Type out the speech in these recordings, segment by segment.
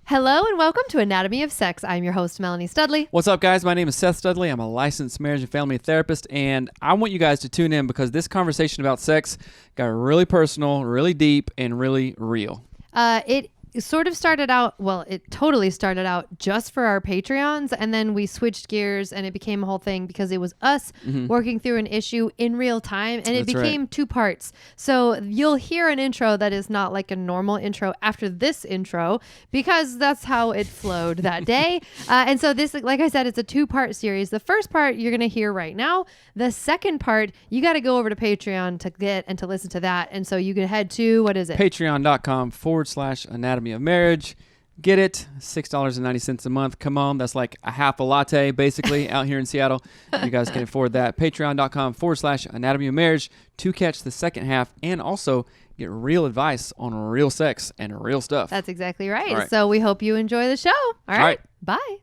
Hello and welcome to Anatomy of Sex. I'm your host, Melanie Studley. What's up, guys? My name is Seth Studley. I'm a licensed marriage and family therapist, and I want you guys to tune in because this conversation about sex got really personal, really deep, and really real. It sort of started out, it totally started out just for our Patreons, and then we switched gears and it became a whole thing because it was us working through an issue in real time, and it became two parts. So you'll hear an intro that is not like a normal intro after this intro because that's how it flowed that day. And so this, like I said, it's a two-part series. The first part you're going to hear right now. The second part, you got to go over to Patreon to get and to listen to that. And so you can head to, what is it? Patreon.com/Anatomy of Marriage. Get it. $6.90 a month. Come on. That's like a half a latte, basically, out here in Seattle. You guys can afford that. Patreon.com/Anatomy of Marriage to catch the second half and also get real advice on real sex and real stuff. That's exactly right. So we hope you enjoy the show. All right. Bye.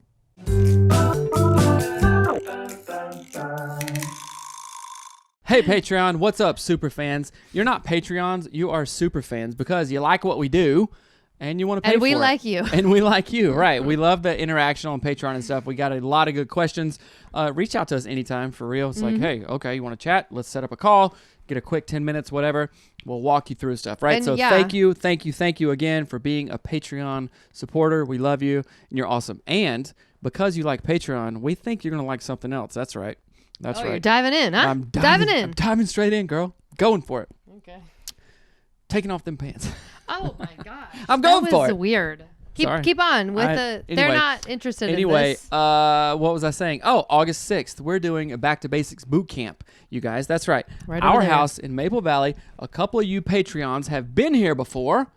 Hey, Patreon. What's up, super fans? You're not Patreons. You are super fans because you like what we do. And you want to pay for it. And we like you. And we like you, right. We love the interaction on Patreon and stuff. We got a lot of good questions. Reach out to us anytime, for real. It's like, hey, okay, you want to chat? Let's set up a call. Get a quick 10 minutes, whatever. We'll walk you through stuff, right? And thank you again for being a Patreon supporter. We love you, and you're awesome. And because you like Patreon, we think you're going to like something else. That's right. That's right. You're diving in, huh? I'm diving straight in, girl. Going for it. Okay. Taking off them pants. Oh my gosh. I'm going for it. That was weird. Keep on with they're not interested in this. What was I saying? Oh, August 6th, we're doing a Back to Basics boot camp, you guys. That's right. Our house in Maple Valley. A couple of you Patreons have been here before,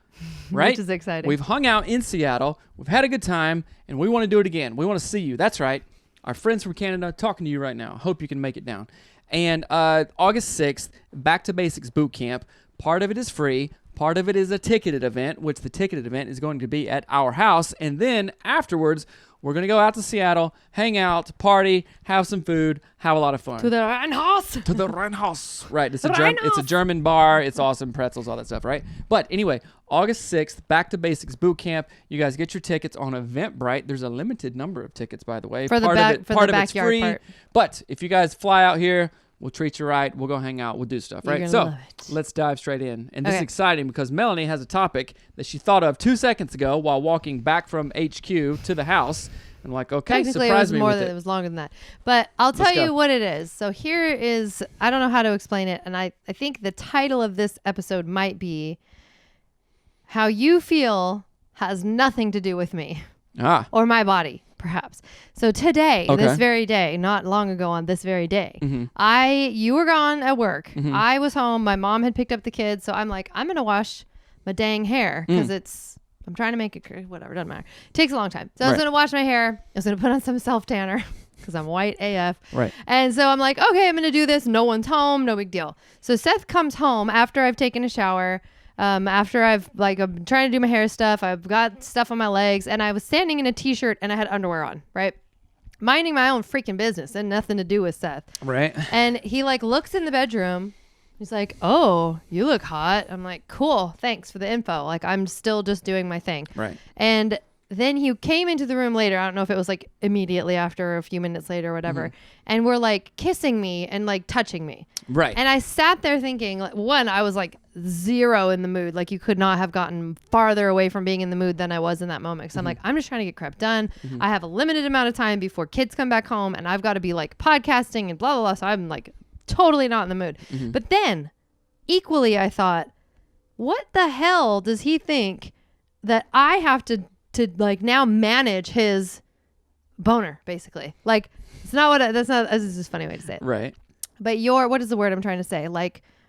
right? Which is exciting. We've hung out in Seattle. We've had a good time, and we want to do it again. We want to see you. That's right. Our friends from Canada talking to you right now. Hope you can make it down. And August 6th, Back to Basics boot camp. Part of it is free. Part of it is a ticketed event, which the ticketed event is going to be at our house. And then afterwards, we're going to go out to Seattle, hang out, party, have some food, have a lot of fun. To the Rheinhaus. To the Rheinhaus. Right. It's a German bar. It's awesome. Pretzels, all that stuff, right? But anyway, August 6th, Back to Basics boot camp. You guys get your tickets on Eventbrite. There's a limited number of tickets, by the way. For the part of it's free. Part. But if you guys fly out here, we'll treat you right. We'll go hang out. We'll do stuff, right? So let's dive straight in. And this is exciting because Melanie has a topic that she thought of 2 seconds ago while walking back from HQ to the house. I'm like, okay, surprise me with it. It was longer than that. But I'll tell you what it is. So here is, I don't know how to explain it. And I think the title of this episode might be How You Feel Has Nothing to Do with Me. Or my body. Perhaps. So today, this very day, not long ago on this very day, you were gone at work. I was home. My mom had picked up the kids. So I'm like, I'm going to wash my dang hair because I'm trying to make it, whatever, doesn't matter. It takes a long time. So I was going to wash my hair. I was going to put on some self-tanner because I'm white AF. Right. And so I'm like, okay, I'm going to do this. No one's home. No big deal. So Seth comes home after I've taken a shower. After I'm trying to do my hair stuff, I've got stuff on my legs, and I was standing in a t-shirt and I had underwear on, right? Minding my own freaking business and nothing to do with Seth. Right. And he looks in the bedroom. He's like, oh, you look hot. I'm like, cool. Thanks for the info. I'm still just doing my thing. Right. And then he came into the room later. I don't know if it was immediately after or a few minutes later or whatever. And were kissing me and touching me. Right. And I sat there thinking, one, I was zero in the mood. You could not have gotten farther away from being in the mood than I was in that moment. So I'm like, I'm just trying to get crap done. I have a limited amount of time before kids come back home and I've got to be podcasting and blah, blah, blah. So I'm totally not in the mood. But then equally, I thought, what the hell does he think that I have to now manage his boner, basically? It's not this is a funny way to say it. Right. But what is the word I'm trying to say?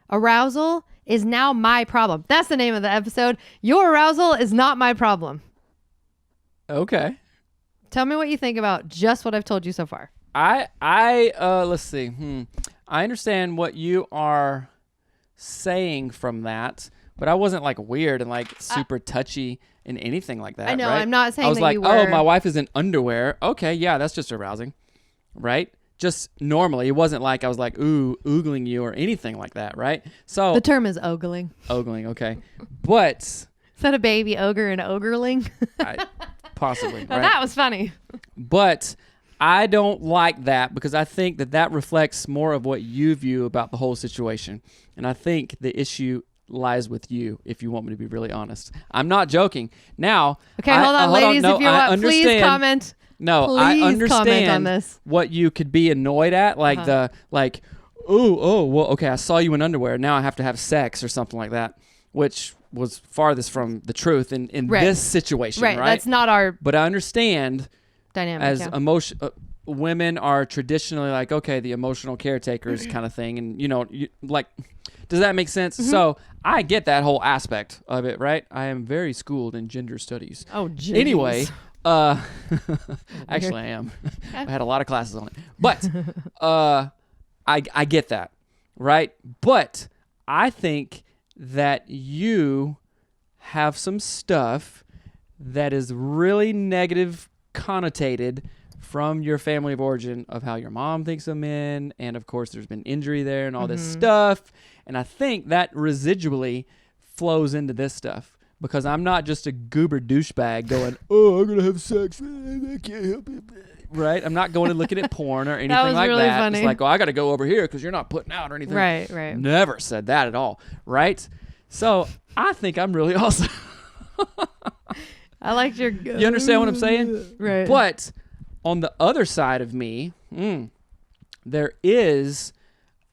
Arousal is now my problem. That's the name of the episode. Your arousal is not my problem. Okay. Tell me what you think about just what I've told you so far. Let's see. I understand what you are saying from that, but I wasn't weird and super touchy in anything like that. I know. Right? I'm not saying I was that you were. Oh, my wife is in underwear. Okay, yeah, that's just arousing, right? Just normally. It wasn't I was oogling you or anything like that, right? So the term is ogling. Ogling, okay. But is that a baby ogre and ogreling? possibly. Now Right? that was funny. But I don't like that because I think that reflects more of what you view about the whole situation. And I think the issue lies with you, if you want me to be really honest. I'm not joking. Now, Okay, hold on, ladies. No, if you want, please comment. No, please I understand comment on this. what you could be annoyed at, like well, okay, I saw you in underwear. Now I have to have sex or something like that, which was farthest from the truth in this situation, right? That's not our. But I understand. Dynamic, as women are traditionally like, okay, the emotional caretakers kind of thing, and does that make sense? Mm-hmm. So I get that whole aspect of it, right? I am very schooled in gender studies. Oh, geez. Anyway, actually I am. I had a lot of classes on it, but I get that, right? But I think that you have some stuff that is really negative connotated from your family of origin of how your mom thinks of men, and of course there's been injury there and all this stuff, and I think that residually flows into this stuff because I'm not just a goober douchebag going, oh, I'm gonna have sex, I can't help it, right? I'm not going and looking at porn or anything that was like really that. Funny. It's like, oh, I gotta go over here because you're not putting out or anything. Right. Never said that at all, right? So I think I'm really awesome. I liked your. You understand what I'm saying? Right. But on the other side of me, there is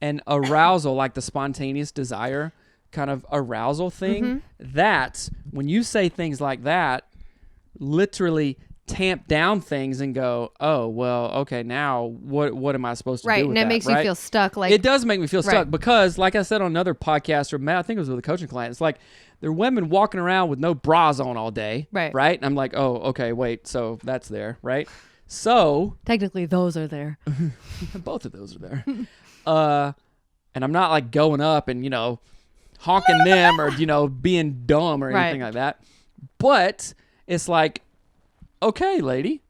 an arousal, like the spontaneous desire kind of arousal thing, that when you say things like that, literally tamp down things and go, oh, well, okay, now what am I supposed to do with that? Right, and it makes you feel stuck. Like it does make me feel stuck because, like I said on another podcast, or I think it was with a coaching client, it's like there are women walking around with no bras on all day, right? And I'm like, oh, okay, wait, so that's there, right? So technically those are there. Both of those are there. And I'm not like going up and, honking them or, being dumb or anything like that. But it's like, okay, lady,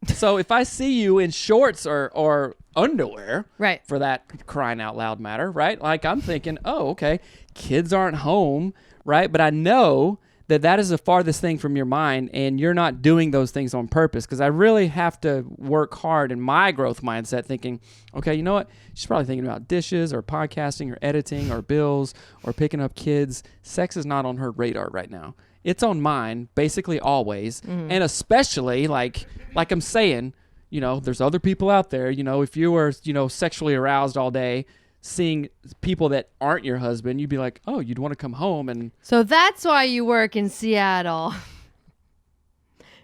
So if I see you in shorts or underwear, for that crying out loud matter, right? Like I'm thinking, oh, okay, kids aren't home, right? But I know that is the farthest thing from your mind, and you're not doing those things on purpose, because I really have to work hard in my growth mindset thinking, okay, you know what? She's probably thinking about dishes or podcasting or editing or bills or picking up kids. Sex is not on her radar right now. It's on mine, basically always, and especially like I'm saying, there's other people out there. If you were, sexually aroused all day, seeing people that aren't your husband, you'd be like, oh, you'd want to come home. And so that's why you work in Seattle.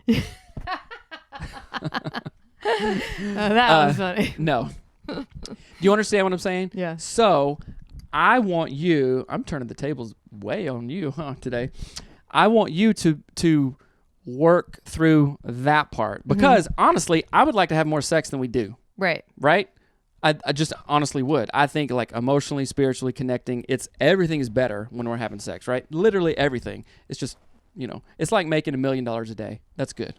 That was funny. No. Do you understand what I'm saying? Yeah. So I want you, I'm turning the tables way on you, today. I want you to work through that part, because honestly, I would like to have more sex than we do. Right? I just honestly would. I think like emotionally, spiritually connecting, everything is better when we're having sex, right? Literally everything. It's just, it's like making $1 million a day. That's good.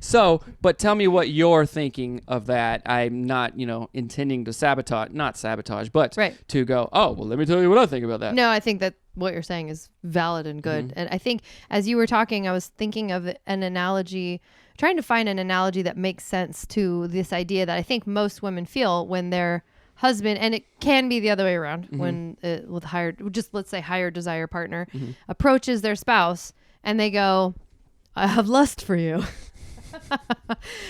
So, but tell me what you're thinking of that. I'm not, intending to not sabotage, but to go, oh, well, let me tell you what I think about that. No, I think that what you're saying is valid and good. And I think as you were talking, I was thinking of an analogy, trying to find an analogy that makes sense to this idea that I think most women feel when their husband, and it can be the other way around, when let's say higher desire partner approaches their spouse and they go, I have lust for you.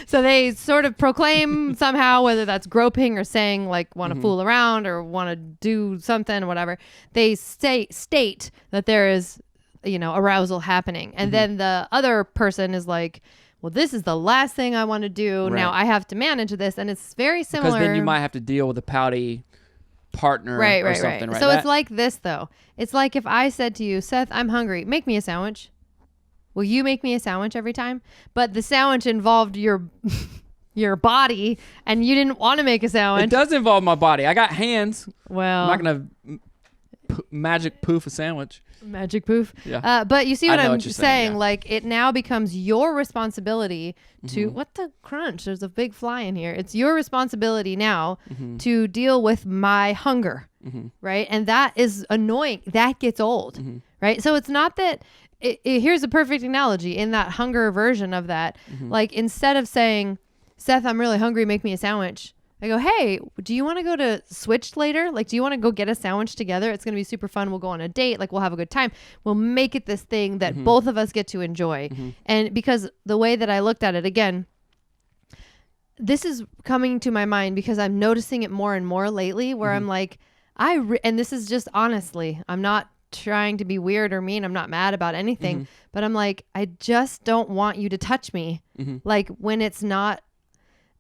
So they sort of proclaim somehow, whether that's groping or saying like want to fool around or want to do something or whatever, they state that there is, arousal happening. And then the other person is like, well, this is the last thing I want to do. Now I have to manage this. And it's very similar. Because then you might have to deal with a pouty partner or something, right? So it's like this, though. It's like if I said to you, Seth, I'm hungry. Make me a sandwich. Will you make me a sandwich every time? But the sandwich involved your body, and you didn't want to make a sandwich. It does involve my body. I got hands. Well, I'm not going to magic poof a sandwich. Magic poof. Yeah. But you see what I'm saying? Yeah. Like, it now becomes your responsibility to, what the crunch? There's a big fly in here. It's your responsibility now to deal with my hunger. Right? And that is annoying. That gets old. Right? So it's not that here's a perfect analogy in that hunger version of that. Like instead of saying, Seth, I'm really hungry, make me a sandwich, I go, hey, do you want to go to Switch later? Like, do you want to go get a sandwich together? It's going to be super fun. We'll go on a date. Like, we'll have a good time. We'll make it this thing that both of us get to enjoy. And because the way that I looked at it, again, this is coming to my mind because I'm noticing it more and more lately where I'm like, and this is just honestly, I'm not trying to be weird or mean. I'm not mad about anything, but I'm like, I just don't want you to touch me. Like when it's not,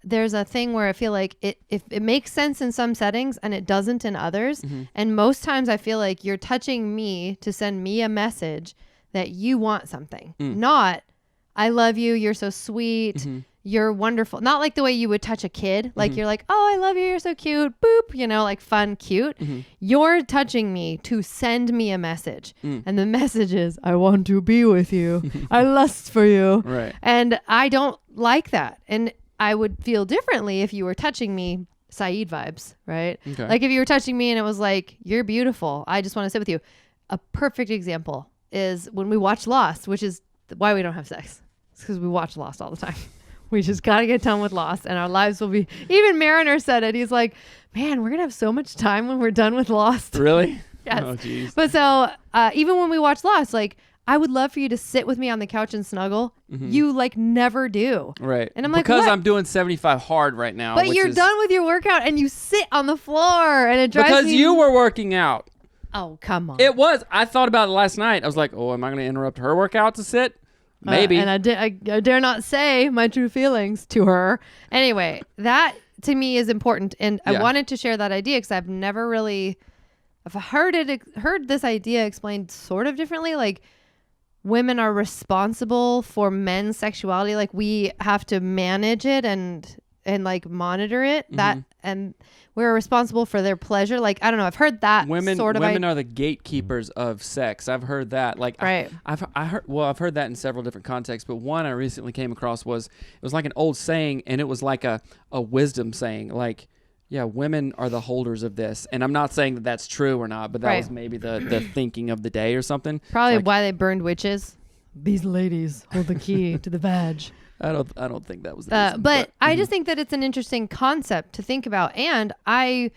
there's a thing where I feel like if it makes sense in some settings and it doesn't in others. And most times I feel like you're touching me to send me a message that you want something, not I love you. You're so sweet. You're wonderful. Not like the way you would touch a kid. Like you're like, oh, I love you. You're so cute. Boop. You know, like fun, cute. You're touching me to send me a message. And the message is, I want to be with you. I lust for you. Right. And I don't like that. And I would feel differently if you were touching me, Saeed vibes, right? Okay. Like if you were touching me and it was like, you're beautiful. I just want to sit with you. A perfect example is when we watch Lost, which is why we don't have sex. It's because we watch Lost all the time. We just got to get done with Lost and our lives will be, even Mariner said it. He's like, man, we're going to have so much time when we're done with Lost. Really? Yes. Oh, geez. But so even when we watch Lost, like, I would love for you to sit with me on the couch and snuggle. You like never do. Right. And I'm like, because what? I'm doing 75 hard right now. But you're done with your workout and you sit on the floor and it drives me. Because you were working out. Oh, come on. It was. I thought about it last night. I was like, oh, am I going to interrupt her workout to sit? Maybe. And I dare not say my true feelings to her. Anyway, that to me is important. And I wanted to share that idea because I've never really, I've heard this idea explained sort of differently. Like, women are responsible for men's sexuality. Like we have to manage it and like monitor it. And we're responsible for their pleasure. Like, I don't know. I've heard that women sort of. Women are the gatekeepers of sex. I've heard that. Like, right. I've heard that in several different contexts. But one I recently came across was, it was like an old saying, and it was like a wisdom saying. Like, yeah, women are the holders of this. And I'm not saying that that's true or not, but that was maybe the thinking of the day or something. Probably like, why they burned witches. These ladies hold the key to the vag. I don't think that was the reason, but I just think that it's an interesting concept to think about. And I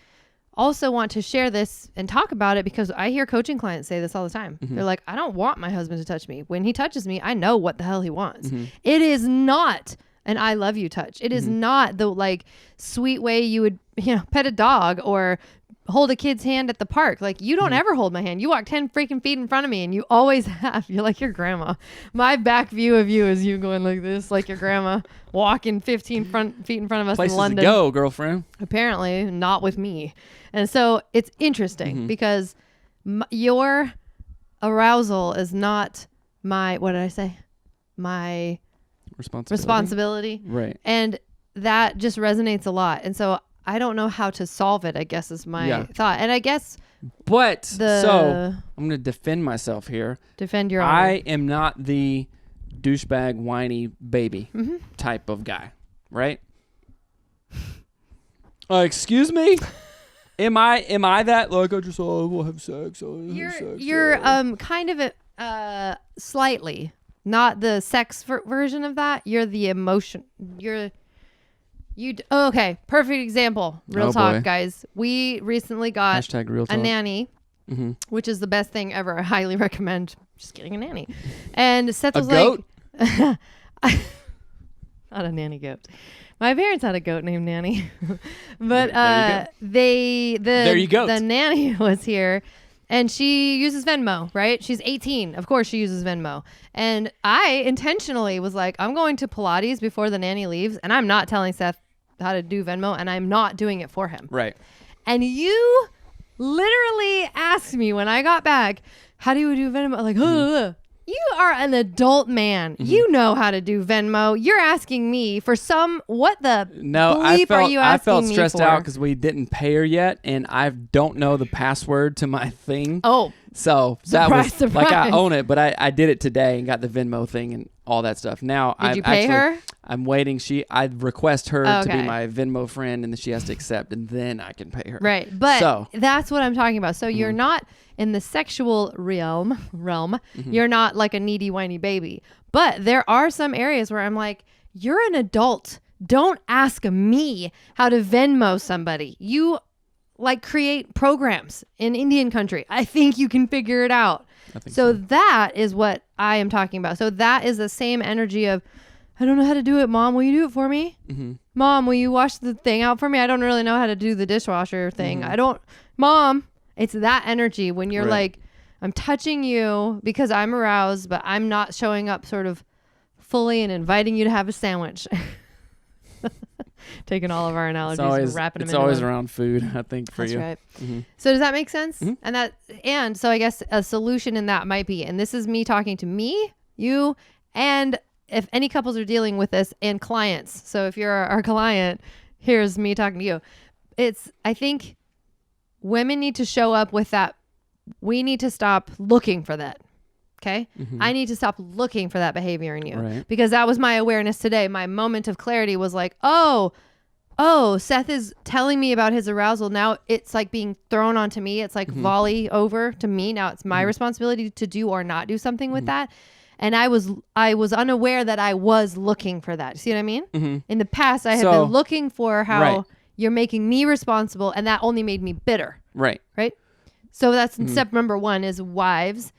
also want to share this and talk about it because I hear coaching clients say this all the time. They're like, I don't want my husband to touch me. When he touches me, I know what the hell he wants. It is not an I love you touch. It is not the like sweet way you would, pet a dog or hold a kid's hand at the park. Like, you don't ever hold my hand. You walk 10 freaking feet in front of me and you always have. You're like your grandma. My back view of you is you going like this, like your grandma walking 15 feet in front of us places in London. To go, girlfriend. Apparently not with me. And so it's interesting because your arousal is not my, what did I say? My responsibility. Right. And that just resonates a lot. And so I don't know how to solve it, I guess, is my thought. And I guess... But, so, I'm going to defend myself here. Defend your honor. I am not the douchebag, whiny baby type of guy, right? Excuse me? Am I that? Like, I just, we'll have sex. You're kind of slightly, not the sex version of that. You're the emotion. Okay, perfect example. Real talk, boy. Guys. We recently got a nanny, which is the best thing ever. I highly recommend just getting a nanny. And Seth was like... not a nanny goat. My parents had a goat named Nanny. But the nanny was here. And she uses Venmo, right? She's 18. Of course she uses Venmo. And I intentionally was like, I'm going to Pilates before the nanny leaves. And I'm not telling Seth how to do Venmo, and I'm not doing it for him. Right. And you literally asked me when I got back, how do you do Venmo? Like, you are an adult man. You know how to do Venmo. You're asking me for what the bleep are you asking me for? I felt stressed out because we didn't pay her yet, and I don't know the password to my thing. Oh, So Surprise, that was like, I surprise. own it, but I did it today and got the Venmo thing and all that stuff. Now Did you pay her? I'm waiting. I request her to be Okay. my Venmo friend, and then she has to accept, and then I can pay her. Right. But So that's what I'm talking about. So you're not in the sexual realm. You're not like a needy, whiny baby. But there are some areas where I'm like, you're an adult. Don't ask me how to Venmo somebody. You like create programs in Indian country. I think you can figure it out. I think So that is what I am talking about. So that is the same energy of, I don't know how to do it, Mom. Will you do it for me? Mm-hmm. Mom, will you wash the thing out for me? I don't really know how to do the dishwasher thing. Mm-hmm. Mom. It's that energy when you're Right. like, I'm touching you because I'm aroused, but I'm not showing up sort of fully and inviting you to have a sandwich. Taking all of our analogies and wrapping them it's into always one. around food, I think, for That's you. right. Mm-hmm. So does that make sense? Mhm. And so I guess a solution in that might be, and this is me talking to me, you, and if any couples are dealing with this, and clients. So if you're our client, here's me talking to you. I think women need to show up with that. We need to stop looking for that. Okay. Mhm. I need to stop looking for that behavior in you, Right. because that was my awareness today. My moment of clarity was like, oh, Seth is telling me about his arousal. Now it's like being thrown onto me. It's like volley over to me. Now it's my responsibility to do or not do something with that. And I was unaware that I was looking for that. See what I mean? Mm-hmm. In the past, I had So- been looking for how Right. you're making me responsible, and that only made me bitter. Right. Right? So that's step number 1 is wives.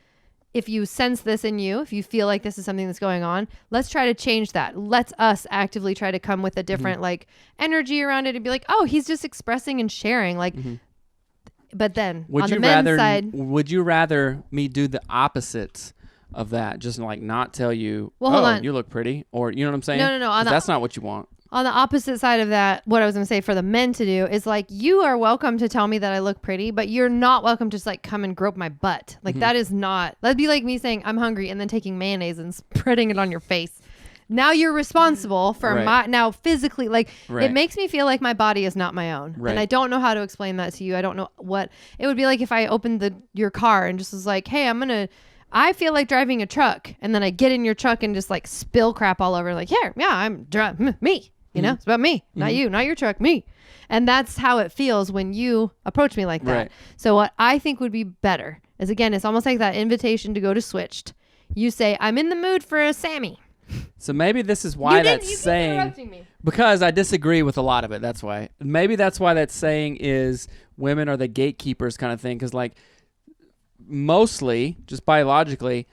If you sense this in you, if you feel like this is something that's going on, let's try to change that. Let's us actively try to come with a different like energy around it and be like, oh, he's just expressing and sharing. Like, but then on the men's side, would you rather me do the opposite of that? Just like not tell you, Well, hold on. you look pretty, or you know what I'm saying? No. On 'Cause the, that's not what you want. on the opposite side of that, what I was going to say for the men to do is like, you are welcome to tell me that I look pretty, but you're not welcome to just like come and grope my butt. Like that is not, that'd be like me saying I'm hungry and then taking mayonnaise and spreading it on your face. Now you're responsible for Right. now physically, like Right. it makes me feel like my body is not my own. Right. And I don't know how to explain that to you. I don't know what it would be like if I opened your car and just was like, hey, I feel like driving a truck. And then I get in your truck and just like spill crap all over. Like, here, yeah, I'm driving me. You know, it's about me, not you, not your truck, me. And that's how it feels when you approach me like that. Right. So what I think would be better is, again, it's almost like that invitation to go to Switched. You say, I'm in the mood for a Sammy. So maybe this is why you that's keep saying, interrupting me. because I disagree with a lot of it. That's why. Maybe that's why that saying is women are the gatekeepers kind of thing. Because like mostly, just biologically,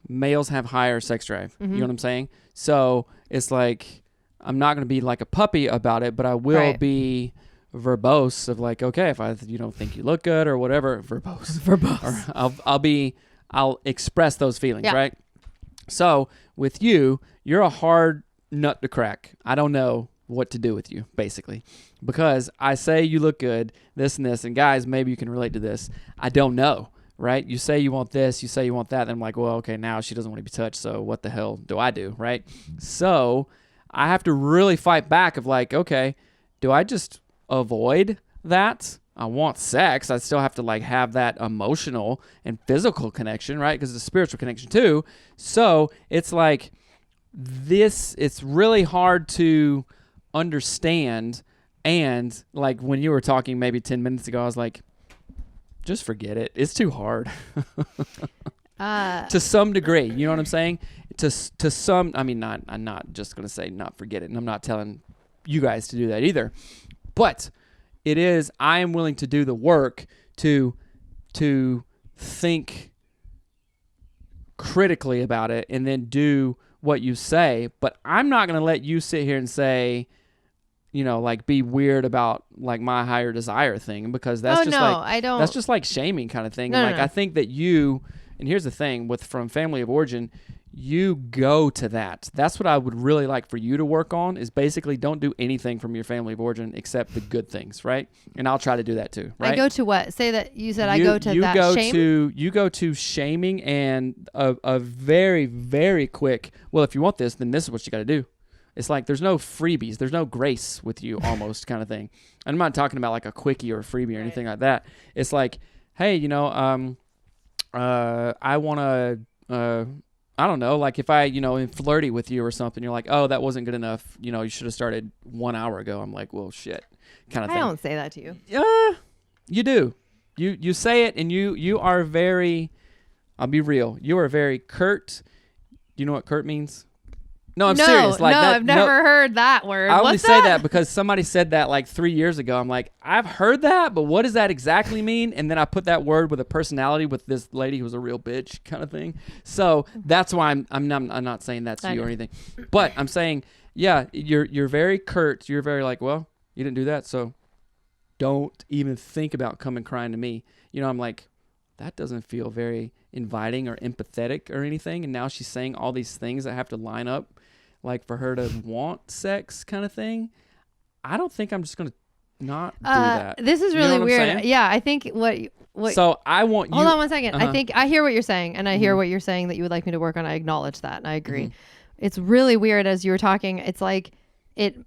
males have higher sex drive. You know what I'm saying? So it's like, I'm not going to be like a puppy about it, but I will Right. be verbose of like, okay, if you don't think you look good or whatever, verbose. Or I'll express those feelings, Yeah. right? So with you're a hard nut to crack. I don't know what to do with you, basically, because I say you look good, this and this, and guys, maybe you can relate to this. I don't know, right? You say you want this, you say you want that, and I'm like, well, okay, now she doesn't want to be touched, so what the hell do I do, right? So I have to really fight back of like, okay, do I just avoid that? I want sex. I still have to like have that emotional and physical connection, right? Because it's a spiritual connection too. So it's like it's really hard to understand. And like when you were talking maybe 10 minutes ago, I was like, just forget it. It's too hard. To some degree, you know what I'm saying? To some, I mean, I'm not just going to say not forget it. And I'm not telling you guys to do that either. But it is, I am willing to do the work to think critically about it and then do what you say. But I'm not going to let you sit here and say, you know, like be weird about like my higher desire thing, because that's that's just like shaming kind of thing. No, like no. I think that and here's the thing from family of origin, you go to that. That's what I would really like for you to work on, is basically don't do anything from your family of origin except the good things, right? And I'll try to do that too, right? I go to what? Say that you said I go to you that go shame? You go to shaming and a very, very quick, well, if you want this, then this is what you got to do. It's like there's no freebies. There's no grace with you almost kind of thing. And I'm not talking about like a quickie or a freebie or anything like that. It's like, hey, you know, I want to, I don't know, like if I, am flirty with you or something, you're like, oh, that wasn't good enough. You should have started 1 hour ago. I'm like, well, shit, kind of thing. I don't say that to you. You do. You say it, and you are very, I'll be real, you are very curt. Do you know what curt means? No, I'm serious. Like that, I've never heard that word. I only What's say that because somebody said that like 3 years ago. I'm like, I've heard that, but what does that exactly mean? And then I put that word with a personality with this lady who was a real bitch kind of thing. So that's why I'm not saying that to you or anything. But I'm saying, yeah, you're very curt. You're very like, well, you didn't do that, so don't even think about coming crying to me. I'm like, that doesn't feel very inviting or empathetic or anything. And now she's saying all these things that have to line up, like for her to want sex kind of thing. I don't think I'm just going to not do that. This is really weird. Yeah, I think what So I want you. Hold on one second. I think I hear what you're saying, and I hear what you're saying that you would like me to work on. I acknowledge that, and I agree. It's really weird as you were talking. It's like and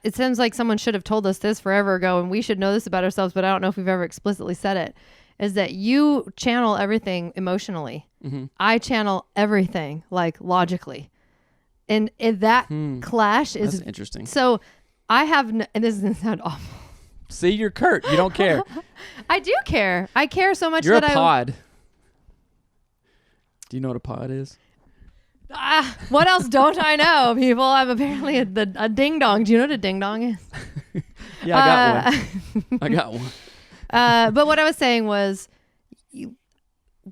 it seems like someone should have told us this forever ago, and we should know this about ourselves, but I don't know if we've ever explicitly said it, is that you channel everything emotionally. I channel everything like logically. And that clash is That's interesting. So I have, and this is going to sound awful. See, you're curt. You don't care. I do care. I care so much you're that a pod. Do you know what a pod is? What else don't I know, people? I'm apparently a ding dong. Do you know what a ding dong is? Yeah, I got one. But what I was saying was,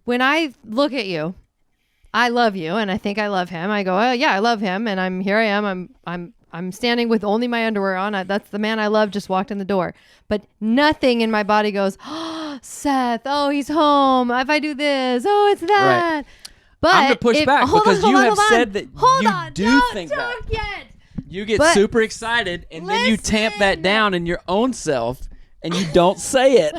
when I look at you, I love you, and I think I love him. I go, oh yeah, I love him, and here I am. I'm standing with only my underwear on. That's the man I love. Just walked in the door, but nothing in my body goes, oh, Seth. Oh, he's home. If I do this, oh, it's that. Right. But I'm gonna push back because you have said that you do think that. Yet. You get super excited, and then you tamp that down in your own self, and you don't say it.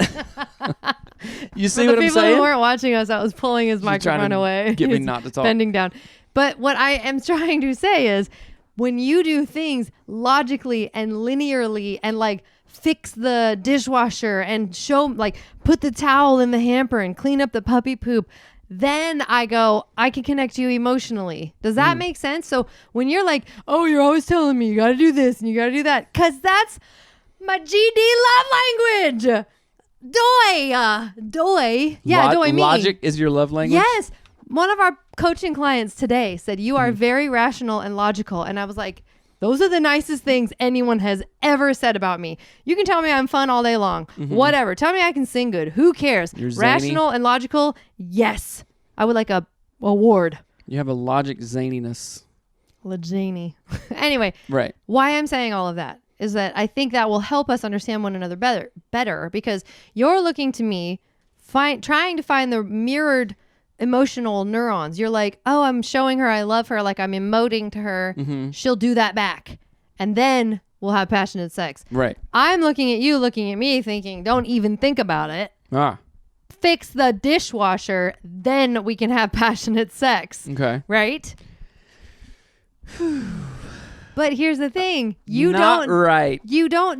You see what I'm saying? The people who weren't watching us, I was pulling his microphone away. Get me not to talk. Bending down. But what I am trying to say is, when you do things logically and linearly and like fix the dishwasher and put the towel in the hamper and clean up the puppy poop, then I go, I can connect you emotionally. Does that make sense? So when you're like, oh, you're always telling me you got to do this and you got to do that, because that's my GD love language. Doy. Yeah, doy me. Logic is your love language? Yes. One of our coaching clients today said, you are very rational and logical. And I was like, those are the nicest things anyone has ever said about me. You can tell me I'm fun all day long. Whatever. Tell me I can sing good. Who cares? You're rational and logical? Yes. I would like a award. You have a logic zaniness. Lajani. Anyway. Right. Why I'm saying all of that is that I think that will help us understand one another better because you're looking to me, trying to find the mirrored emotional neurons. You're like, oh, I'm showing her I love her, like I'm emoting to her. She'll do that back. And then we'll have passionate sex. Right. I'm looking at you, looking at me, thinking, don't even think about it. Fix the dishwasher, then we can have passionate sex. Okay. Right? But here's the thing. You don't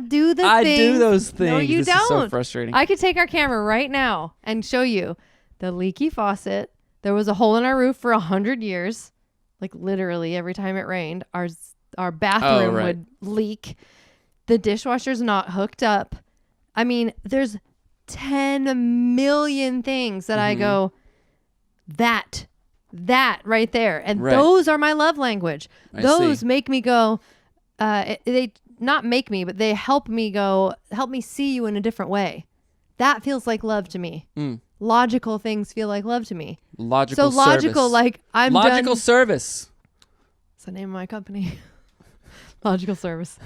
do the things. I do those things. No, you don't. Is so frustrating. I could take our camera right now and show you the leaky faucet. There was a hole in our roof for 100 years. Like literally every time it rained, our bathroom would leak. The dishwasher's not hooked up. I mean, there's 10 million things that I go, that right there. And those are my love language. Those make me go, they not make me, but they help me see you in a different way. That feels like love to me. Logical things feel like love to me. Logical service. Logical, like I'm Logical done. service. It's the name of my company. Logical service.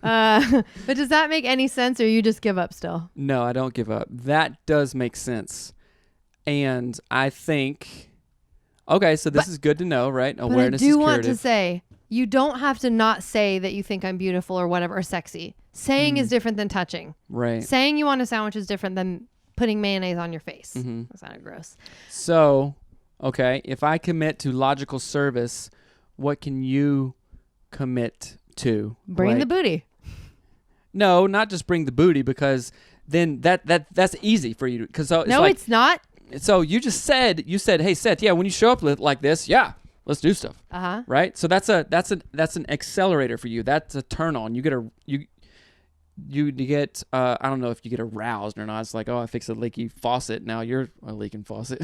But does that make any sense or you just give up still? No, I don't give up. That does make sense. And I think... Okay, so this is good to know, right? Awareness is curative. But I do want to say, you don't have to not say that you think I'm beautiful or whatever, or sexy. Saying is different than touching. Right. Saying you want a sandwich is different than putting mayonnaise on your face. That sounded gross. So, okay, if I commit to logical service, what can you commit to? Bring the booty. No, not just bring the booty, because then that's easy for you. No, it's not. So you said, hey Seth, yeah, when you show up like this, yeah, let's do stuff. Right. So that's an accelerator for you. That's a turn on. You get I don't know if you get aroused or not. It's like, oh, I fixed a leaky faucet. Now you're a leaking faucet.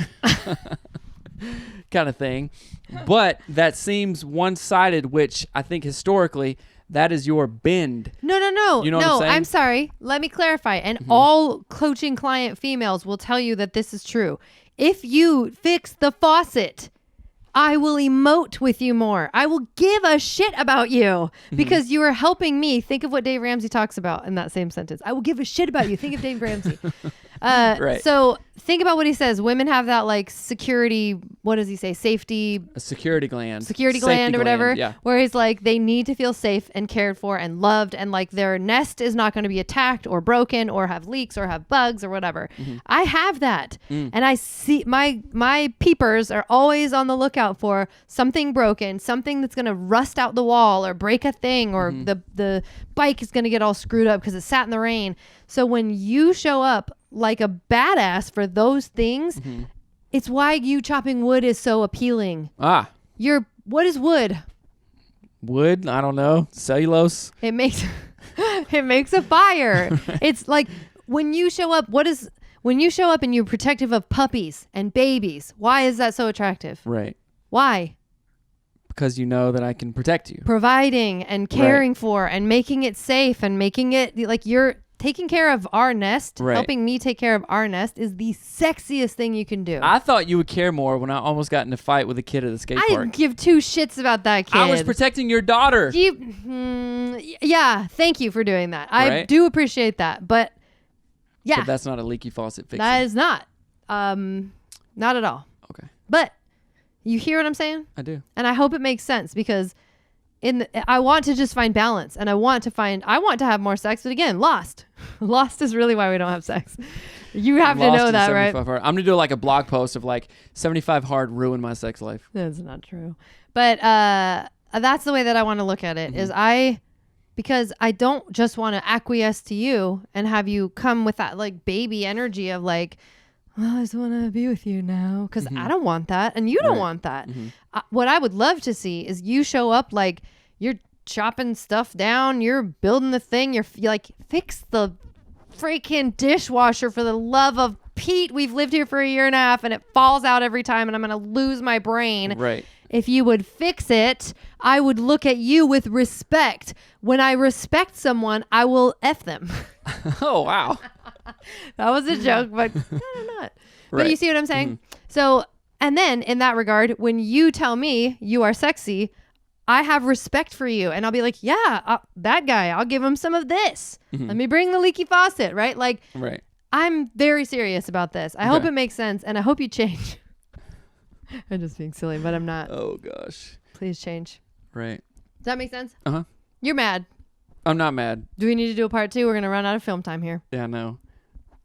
Kind of thing. But that seems one-sided, which I think historically that is your bend. No. You know what I'm saying? I'm sorry. Let me clarify. And all coaching client females will tell you that this is true. If you fix the faucet, I will emote with you more. I will give a shit about you because you are helping me. Think of what Dave Ramsey talks about in that same sentence. I will give a shit about you. Think of Dave Ramsey. Right. So think about what he says. Women have that like security, what does he say? Safety. A security gland. Security gland or whatever. Yeah. Where he's like, they need to feel safe and cared for and loved. And like their nest is not going to be attacked or broken or have leaks or have bugs or whatever. I have that. And I see my peepers are always on the lookout for something broken, something that's going to rust out the wall or break a thing or the bike is going to get all screwed up because it sat in the rain. So when you show up like a badass for those things, it's why you chopping wood is so appealing. What is wood? Wood? I don't know. Cellulose? It makes a fire. It's like when you show up, when you show up and you're protective of puppies and babies, why is that so attractive? Right. Why? Because you know that I can protect you. Providing and caring for and making it safe and making it like you're taking care of our nest, helping me take care of our nest is the sexiest thing you can do. I thought you would care more when I almost got in a fight with a kid at the skate park. I give two shits about that kid. I was protecting your daughter. Yeah, thank you for doing that. I do appreciate that. But yeah. So that's not a leaky faucet fixing. That is not. Not at all. Okay. But you hear what I'm saying? I do. And I hope it makes sense because I want to just find balance and I want to have more sex, but again, lost is really why we don't have sex. You have to know that, right? Hard. I'm going to do like a blog post of like 75 hard ruined my sex life. That's not true. But, that's the way that I want to look at it because I don't just want to acquiesce to you and have you come with that like baby energy of like, well, I just want to be with you now because I don't want that and you don't want that. What I would love to see is you show up like you're chopping stuff down, you're building the thing, you're like, fix the freaking dishwasher for the love of Pete. We've lived here for 1.5 years and it falls out every time and I'm going to lose my brain. Right. If you would fix it, I would look at you with respect. When I respect someone, I will F them. Oh, wow. That was a joke, but not. But you see what I'm saying? So, and then in that regard, when you tell me you are sexy, I have respect for you. And I'll be like, yeah, that guy, I'll give him some of this. Let me bring the leaky faucet, right? Like, I'm very serious about this. I hope it makes sense and I hope you change. I'm just being silly, but I'm not. Oh, gosh. Please change. Right. Does that make sense? Uh-huh. You're mad. I'm not mad. Do we need to do a part 2? We're going to run out of film time here. Yeah, I know.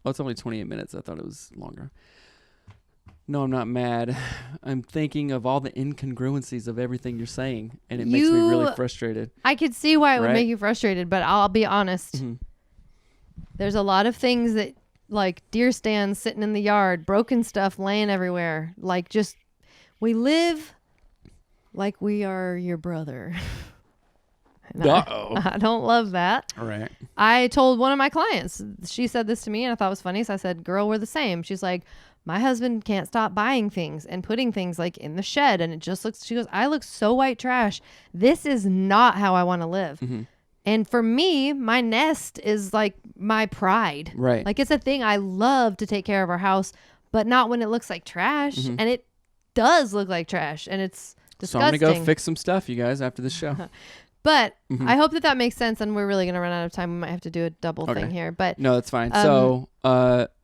Well, it's only 28 minutes. I thought it was longer. No, I'm not mad. I'm thinking of all the incongruencies of everything you're saying, and it makes me really frustrated. I could see why it would make you frustrated, but I'll be honest. There's a lot of things that, like deer stands sitting in the yard, broken stuff laying everywhere. Like just, we live like we are your brother. I don't love that. All right. I told one of my clients, she said this to me and I thought it was funny. So I said, girl, we're the same. She's like, my husband can't stop buying things and putting things like in the shed. And it just looks, she goes, I look so white trash. This is not how I want to live. And for me, my nest is like my pride. Right. Like it's a thing I love to take care of our house, but not when it looks like trash. And it does look like trash and it's disgusting. So I'm going to go fix some stuff, you guys, after this show. But I hope that makes sense, and we're really going to run out of time. We might have to do a double thing here. But no, that's fine. So,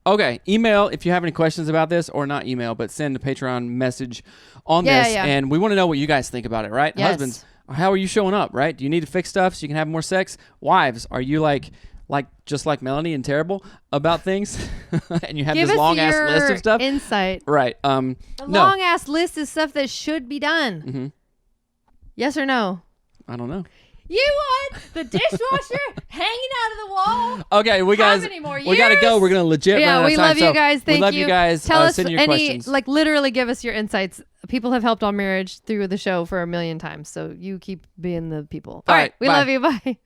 okay, email if you have any questions about this, or not email, but send a Patreon message on this. And we want to know what you guys think about it, right? Yes. Husbands, how are you showing up, right? Do you need to fix stuff so you can have more sex? Wives, are you like just like Melanie and terrible about things? And you have this long-ass list of stuff? Insight. Right. A long-ass list is stuff that should be done. Yes or no? I don't know. You want the dishwasher hanging out of the wall? Okay, we got to go. We're gonna legit. Yeah, run out of we time. love you guys. Thank you. We love you guys. Tell us send your any questions. literally give us your insights. People have helped on marriage through the show for a million times, so you keep being the people. All right, we love you. Bye.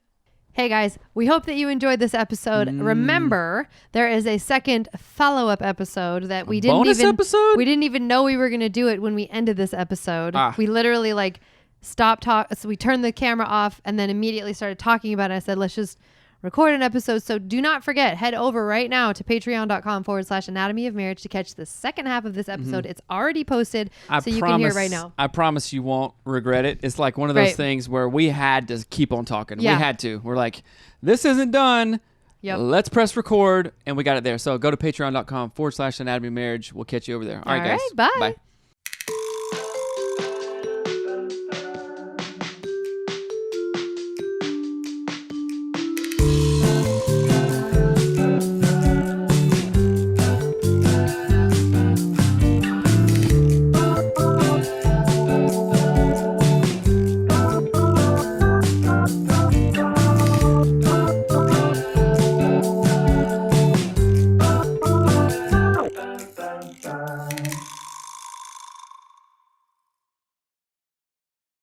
Hey guys, we hope that you enjoyed this episode. Remember, there is a second follow-up episode that we didn't even know we were going to do it when we ended this episode. We literally stopped talking. So we turned the camera off and then immediately started talking about it. I said, let's just record an episode. So do not forget, head over right now to patreon.com/anatomy of marriage to catch the second half of this episode. It's already posted, you can hear it right now. I promise you won't regret it. It's like one of those things where we had to keep on talking. Yeah. We had to. We're like, this isn't done. Yep. Let's press record. And we got it there. So go to patreon.com/anatomy of marriage. We'll catch you over there. All right, guys. Bye.